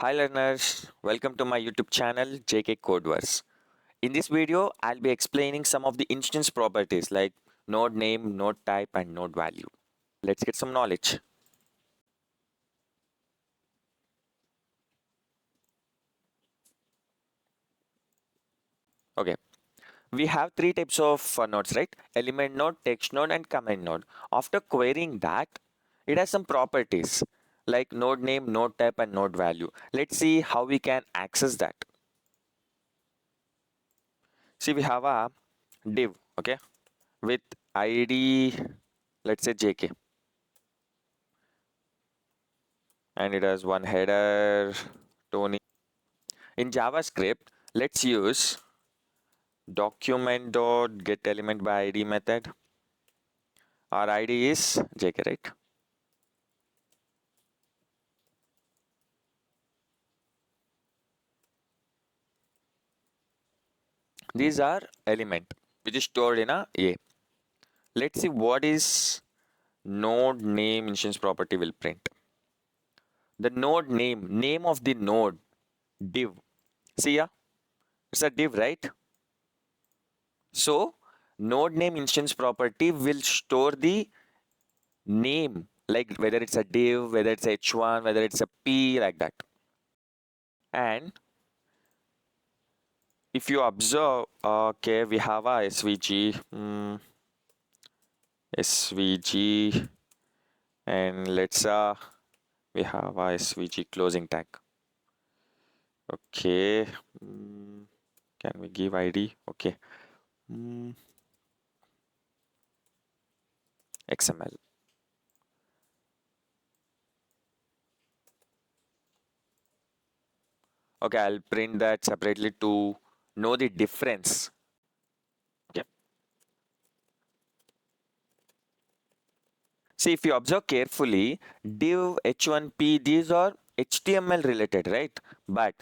Hi learners, welcome to my YouTube channel JK CoDEVERSE. In this video, I'll be explaining some of the instance properties like node name, node type and node value. Let's get some knowledge. Okay, we have three types of nodes, right? Element node, text node and comment node. After querying that, it has some properties like node name, node type and node value. Let's see how we can access that. See, we have a div, okay, with id, let's say JK, and it has one header, Tony. In JavaScript, let's use document.getElementById method. Our ID is JK, right? These are element which is stored in a A. Let's see what is node name instance property will print. The node name of the node, div. See ya, it's a div, right? So node name instance property will store the name, like whether it's a div, whether it's h1, whether it's a p, like that. And if you observe, okay, we have a svg, and let's we have a svg closing tag. Okay, can we give id? Okay, xml. Okay, I'll print that separately to know the difference. Okay. See, if you observe carefully, div, h1p, these are HTML related, right? But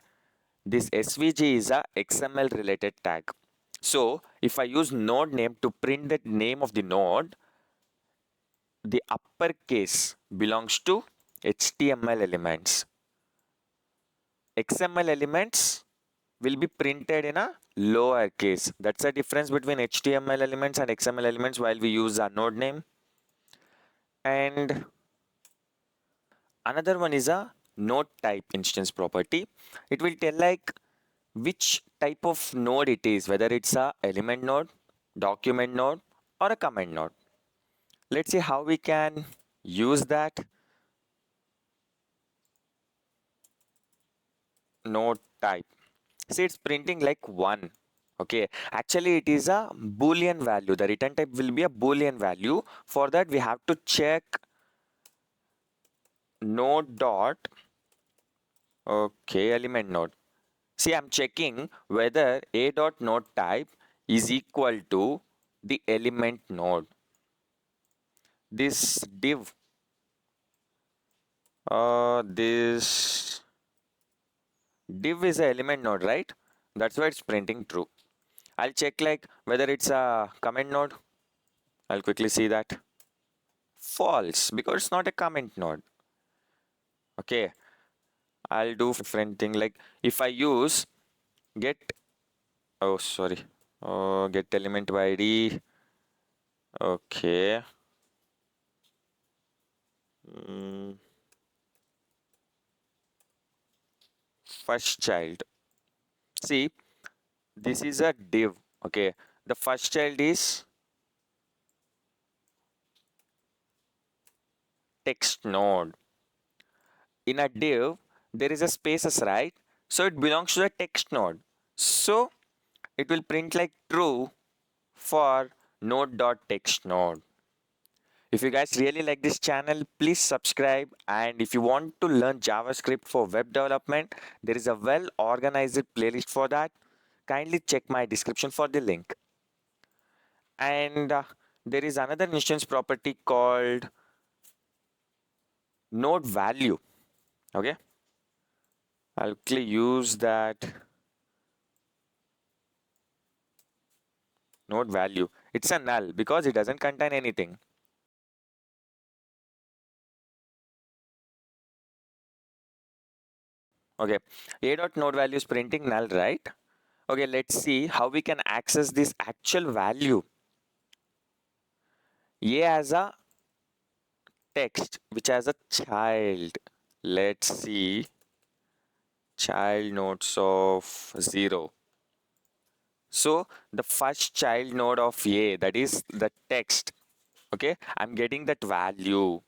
this svg is a XML related tag. So if I use node name to print the name of the node, the uppercase belongs to HTML elements. XML elements will be printed in a lower case. That's the difference between HTML elements and XML elements while we use a node name. And another one is a node type instance property. It will tell like which type of node it is, whether it's a element node, document node or a comment node. Let's see how we can use that. Node type. See, it's printing like 1. Okay, actually it is a boolean value. The return type will be a boolean value. For that we have to check node dot, okay, element node. See, I'm checking whether a dot node type is equal to the element node. This div, this div is a element node, right? That's why it's printing true. I'll check like whether it's a comment node. I'll quickly see that. False, because it's not a comment node. Okay, I'll do different thing, like if I use get, oh sorry, get element by id. Okay, first child. See, this is a div. Okay, the first child is text node. In a div there is a spaces, right? So it belongs to the text node, so it will print like true for node.text node. If you guys really like this channel, please subscribe, and if you want to learn JavaScript for web development, there is a well organized playlist for that. Kindly check my description for the link. And there is another instance property called nodeValue. Okay, I'll quickly use that. nodeValue, it's a null because it doesn't contain anything. Okay, a.nodeValue is printing null, right? Okay, let's see how we can access this actual value. A as a text which has a child. Let's see, child nodes of 0. So the first child node of A, that is the text. Okay, I'm getting that value,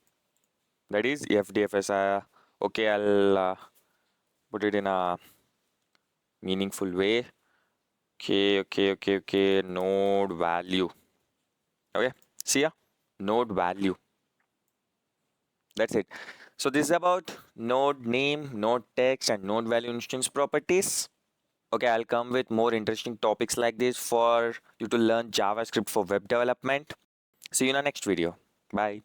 that is FDFS. Okay, I'll put it in a meaningful way. Okay, node value. Okay, see ya, node value. That's it. So this is about node name, node text, and node value instance properties. Okay, I'll come with more interesting topics like this for you to learn JavaScript for web development. See you in the next video. Bye.